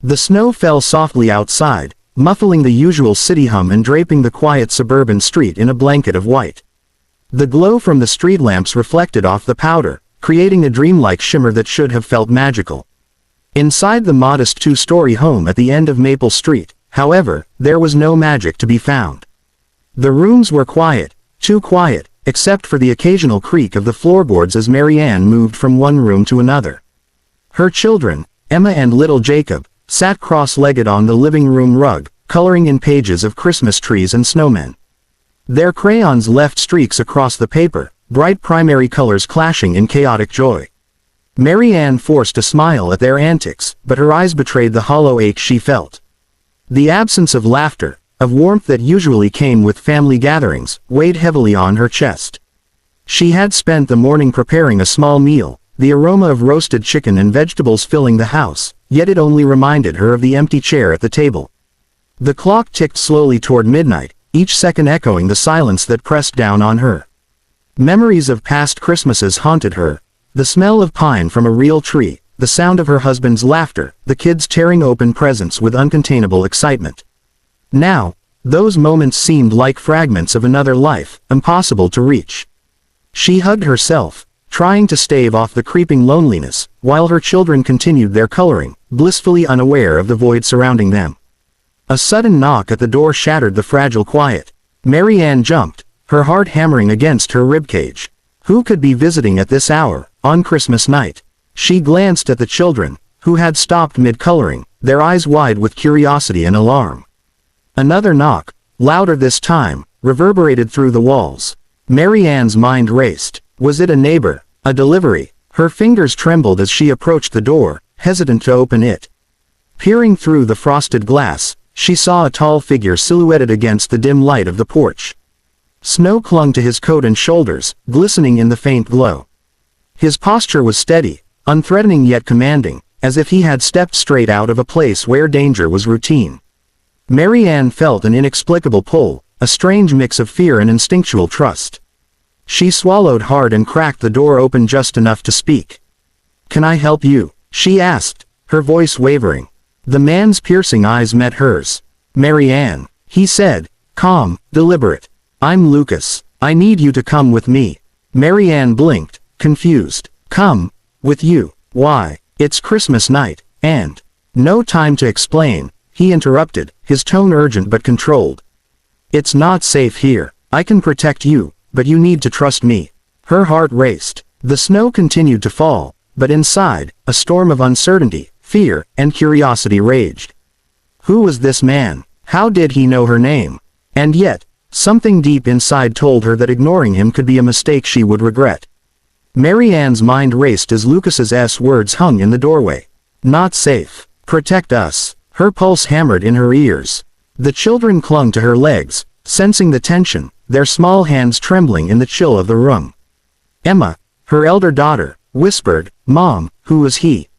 The snow fell softly outside, muffling the usual city hum and draping the quiet suburban street in a blanket of white. The glow from the street lamps reflected off the powder, creating a dreamlike shimmer that should have felt magical. Inside the modest two-story home at the end of Maple Street, however, there was no magic to be found. The rooms were quiet, too quiet, except for the occasional creak of the floorboards as Mary Ann moved from one room to another. Her children, Emma and little Jacob, sat cross-legged on the living room rug, coloring in pages of Christmas trees and snowmen. Their crayons left streaks across the paper, bright primary colors clashing in chaotic joy. Mary Ann forced a smile at their antics, but her eyes betrayed the hollow ache she felt. The absence of laughter, of warmth that usually came with family gatherings, weighed heavily on her chest. She had spent the morning preparing a small meal, the aroma of roasted chicken and vegetables filling the house, yet it only reminded her of the empty chair at the table. The clock ticked slowly toward midnight, each second echoing the silence that pressed down on her. Memories of past Christmases haunted her, the smell of pine from a real tree, the sound of her husband's laughter, the kids tearing open presents with uncontainable excitement. Now, those moments seemed like fragments of another life, impossible to reach. She hugged herself, trying to stave off the creeping loneliness, while her children continued their coloring, blissfully unaware of the void surrounding them. A sudden knock at the door shattered the fragile quiet. Mary Ann jumped, her heart hammering against her ribcage. Who could be visiting at this hour, on Christmas night? She glanced at the children, who had stopped mid-coloring, their eyes wide with curiosity and alarm. Another knock, louder this time, reverberated through the walls. Mary Ann's mind raced. Was it a neighbor? A delivery? Her fingers trembled as she approached the door, hesitant to open it. Peering through the frosted glass, she saw a tall figure silhouetted against the dim light of the porch. Snow clung to his coat and shoulders, glistening in the faint glow. His posture was steady, unthreatening yet commanding, as if he had stepped straight out of a place where danger was routine. Mary Ann felt an inexplicable pull, a strange mix of fear and instinctual trust. She swallowed hard and cracked the door open just enough to speak. "Can I help you?" she asked, her voice wavering. The man's piercing eyes met hers. "Mary Ann," he said, calm, deliberate. "I'm Lucas. I need you to come with me." Mary Ann blinked, confused. "Come? With you? Why? It's Christmas night, and—" "No time to explain," he interrupted, his tone urgent but controlled. "It's not safe here. I can protect you, but you need to trust me." Her heart raced. The snow continued to fall, but inside, a storm of uncertainty, fear, and curiosity raged. Who was this man? How did he know her name? And yet, something deep inside told her that ignoring him could be a mistake she would regret. Mary Ann's mind raced as Lucas's words hung in the doorway. "Not safe. Protect us." Her pulse hammered in her ears. The children clung to her legs, sensing the tension, their small hands trembling in the chill of the room. Emma, her elder daughter, whispered, "Mom, who was he?"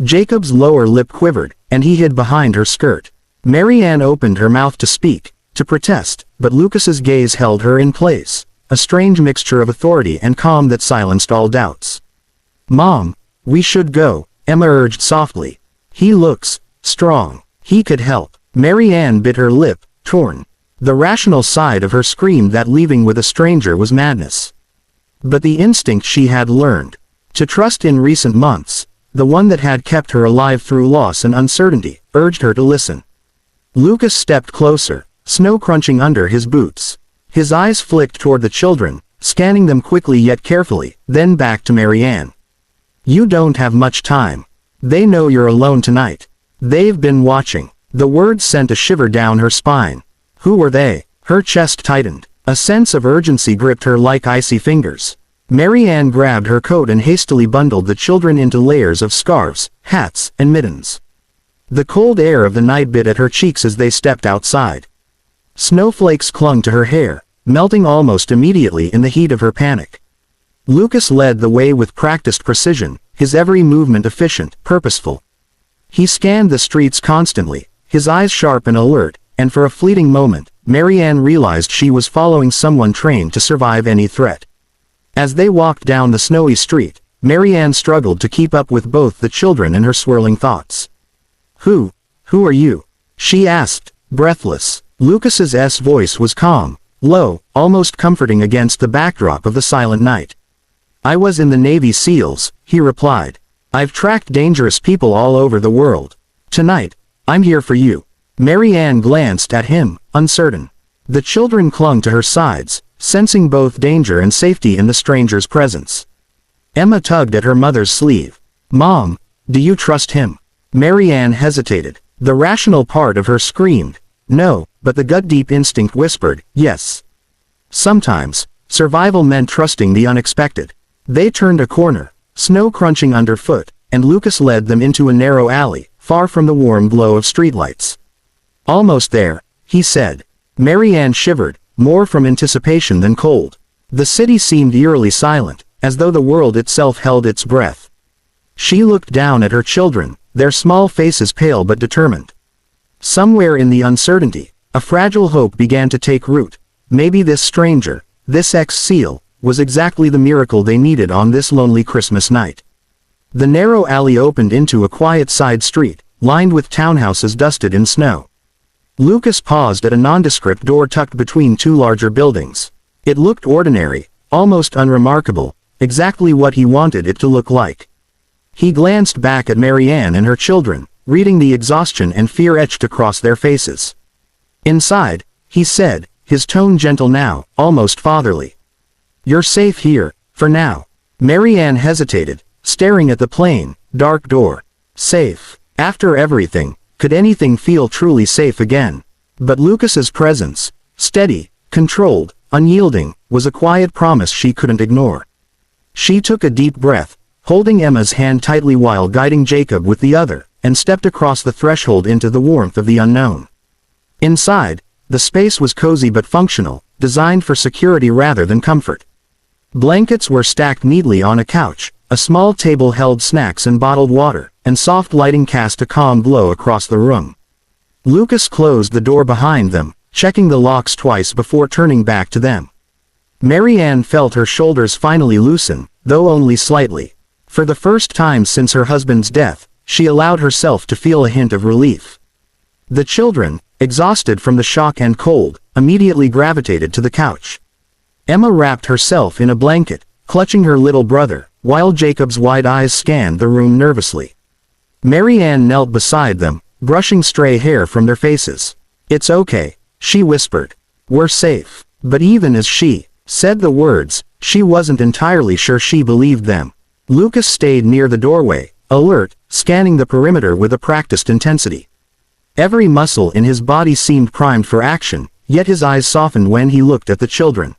Jacob's lower lip quivered, and he hid behind her skirt. Mary Ann opened her mouth to speak, to protest, but Lucas's gaze held her in place, a strange mixture of authority and calm that silenced all doubts. "Mom, we should go," Emma urged softly. "He looks strong. He could help." Mary Ann bit her lip, torn. The rational side of her screamed that leaving with a stranger was madness. But the instinct she had learned to trust in recent months, the one that had kept her alive through loss and uncertainty, urged her to listen. Lucas stepped closer, snow crunching under his boots. His eyes flicked toward the children, scanning them quickly yet carefully, then back to Mary Ann. "You don't have much time. They know you're alone tonight. They've been watching." The words sent a shiver down her spine. Who were they? Her chest tightened. A sense of urgency gripped her like icy fingers. Mary Ann grabbed her coat and hastily bundled the children into layers of scarves, hats, and mittens. The cold air of the night bit at her cheeks as they stepped outside. Snowflakes clung to her hair, melting almost immediately in the heat of her panic. Lucas led the way with practiced precision, his every movement efficient, purposeful. He scanned the streets constantly, his eyes sharp and alert, and for a fleeting moment, Mary Ann realized she was following someone trained to survive any threat. As they walked down the snowy street, Mary Ann struggled to keep up with both the children and her swirling thoughts. Who are you?" she asked, breathless. Lucas's voice was calm, low, almost comforting against the backdrop of the silent night. "I was in the Navy SEALs," he replied. "I've tracked dangerous people all over the world. Tonight, I'm here for you." Mary Ann glanced at him, uncertain. The children clung to her sides, sensing both danger and safety in the stranger's presence. Emma tugged at her mother's sleeve. "Mom, do you trust him?" Mary Ann hesitated. The rational part of her screamed, "No," but the gut-deep instinct whispered, "Yes." Sometimes, survival meant trusting the unexpected. They turned a corner, snow crunching underfoot, and Lucas led them into a narrow alley, far from the warm glow of streetlights. "Almost there," he said. Mary Ann shivered, more from anticipation than cold. The city seemed eerily silent, as though the world itself held its breath. She looked down at her children, their small faces pale but determined. Somewhere in the uncertainty, a fragile hope began to take root. Maybe this stranger, this ex-SEAL, was exactly the miracle they needed on this lonely Christmas night. The narrow alley opened into a quiet side street, lined with townhouses dusted in snow. Lucas paused at a nondescript door tucked between two larger buildings. It looked ordinary, almost unremarkable, exactly what he wanted it to look like. He glanced back at Mary Ann and her children, reading the exhaustion and fear etched across their faces. "Inside," he said, his tone gentle now, almost fatherly. "You're safe here, for now." Mary Ann hesitated, staring at the plain, dark door. Safe. After everything, could anything feel truly safe again? But Lucas's presence, steady, controlled, unyielding, was a quiet promise she couldn't ignore. She took a deep breath, holding Emma's hand tightly while guiding Jacob with the other, and stepped across the threshold into the warmth of the unknown. Inside, the space was cozy but functional, designed for security rather than comfort. Blankets were stacked neatly on a couch, a small table held snacks and bottled water, and soft lighting cast a calm glow across the room. Lucas closed the door behind them, checking the locks twice before turning back to them. Mary Ann felt her shoulders finally loosen, though only slightly. For the first time since her husband's death, she allowed herself to feel a hint of relief. The children, exhausted from the shock and cold, immediately gravitated to the couch. Emma wrapped herself in a blanket, clutching her little brother, while Jacob's wide eyes scanned the room nervously. Mary Ann knelt beside them, brushing stray hair from their faces. "It's okay," she whispered. "We're safe." But even as she said the words, she wasn't entirely sure she believed them. Lucas stayed near the doorway, alert, scanning the perimeter with a practiced intensity. Every muscle in his body seemed primed for action, yet his eyes softened when he looked at the children.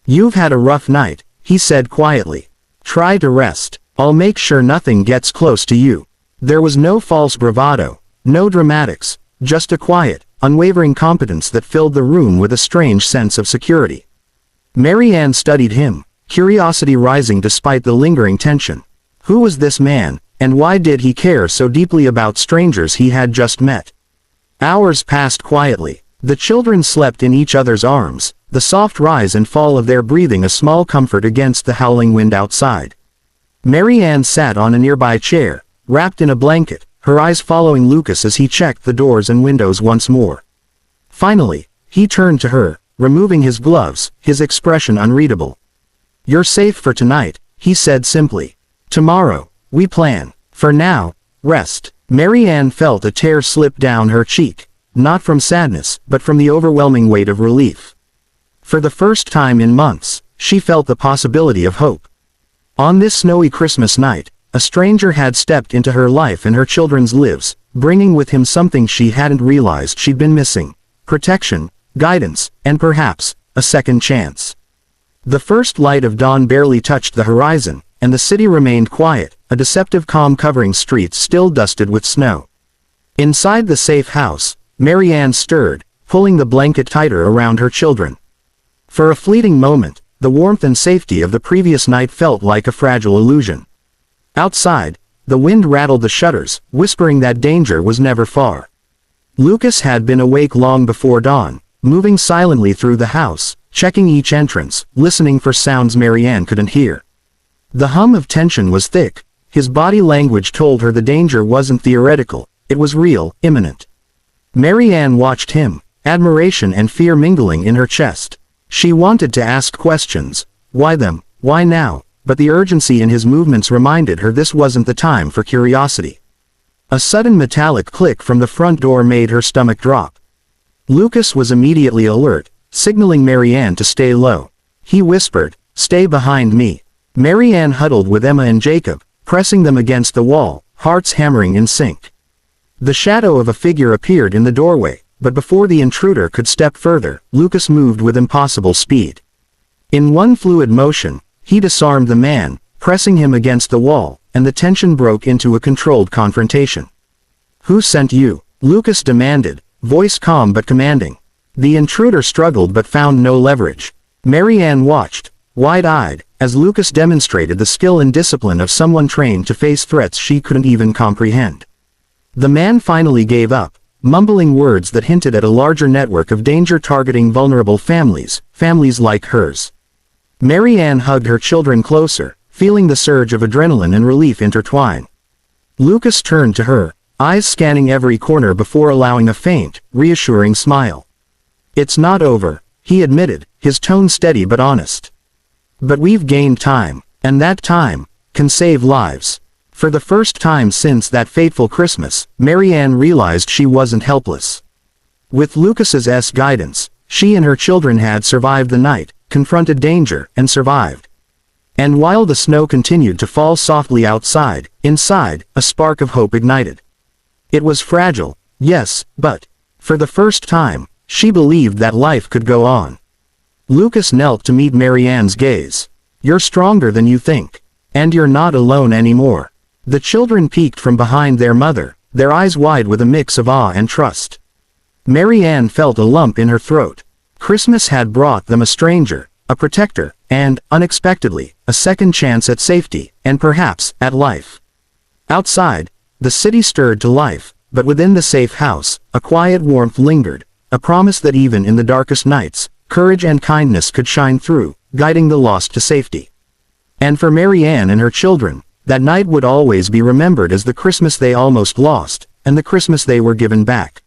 "You've had a rough night," he said quietly. "Try to rest. I'll make sure nothing gets close to you." There was no false bravado, no dramatics, just a quiet, unwavering competence that filled the room with a strange sense of security. Mary Ann studied him, curiosity rising despite the lingering tension. Who was this man, and why did he care so deeply about strangers he had just met? Hours passed quietly. The children slept in each other's arms, the soft rise and fall of their breathing a small comfort against the howling wind outside. Mary Ann sat on a nearby chair, wrapped in a blanket, her eyes following Lucas as he checked the doors and windows once more. Finally, he turned to her, removing his gloves, his expression unreadable. "You're safe for tonight," he said simply. "Tomorrow, we plan. For now, rest." Mary Ann felt a tear slip down her cheek, not from sadness, but from the overwhelming weight of relief. For the first time in months, she felt the possibility of hope. On this snowy Christmas night, a stranger had stepped into her life and her children's lives, bringing with him something she hadn't realized she'd been missing: protection, guidance, and perhaps, a second chance. The first light of dawn barely touched the horizon, and the city remained quiet, a deceptive calm covering streets still dusted with snow. Inside the safe house, Mary Ann stirred, pulling the blanket tighter around her children. For a fleeting moment, the warmth and safety of the previous night felt like a fragile illusion. Outside, the wind rattled the shutters, whispering that danger was never far. Lucas had been awake long before dawn, moving silently through the house, checking each entrance, listening for sounds Mary Ann couldn't hear. The hum of tension was thick. His body language told her the danger wasn't theoretical, It was real, imminent. Mary Ann watched him, admiration and fear mingling in her chest. She wanted to ask questions. Why them? Why now? But the urgency in his movements reminded her this wasn't the time for curiosity. A sudden metallic click from the front door made her stomach drop. Lucas was immediately alert, signaling Mary Ann to stay low. He whispered, "Stay behind me." Mary Ann huddled with Emma and Jacob, pressing them against the wall, hearts hammering in sync. The shadow of a figure appeared in the doorway, but before the intruder could step further, Lucas moved with impossible speed. In one fluid motion, he disarmed the man, pressing him against the wall, and the tension broke into a controlled confrontation. "Who sent you?" Lucas demanded, voice calm but commanding. The intruder struggled but found no leverage. Mary Ann watched, wide-eyed, as Lucas demonstrated the skill and discipline of someone trained to face threats she couldn't even comprehend. The man finally gave up, mumbling words that hinted at a larger network of danger targeting vulnerable families like hers. Mary Ann hugged her children closer, feeling the surge of adrenaline and relief intertwine. Lucas turned to her, eyes scanning every corner before allowing a faint, reassuring smile. "It's not over," he admitted, his tone steady but honest. "But we've gained time, and that time can save lives." For the first time since that fateful Christmas, Mary Ann realized she wasn't helpless. With Lucas's guidance, she and her children had survived the night, confronted danger, and survived. And while the snow continued to fall softly outside, inside, a spark of hope ignited. It was fragile, yes, but, for the first time, she believed that life could go on. Lucas knelt to meet Mary Ann's gaze. "You're stronger than you think. And you're not alone anymore." The children peeked from behind their mother, their eyes wide with a mix of awe and trust. Mary Ann felt a lump in her throat. Christmas had brought them a stranger, a protector, and, unexpectedly, a second chance at safety, and perhaps, at life. Outside, the city stirred to life, but within the safe house, a quiet warmth lingered, a promise that even in the darkest nights, courage and kindness could shine through, guiding the lost to safety. And for Mary Ann and her children, that night would always be remembered as the Christmas they almost lost, and the Christmas they were given back.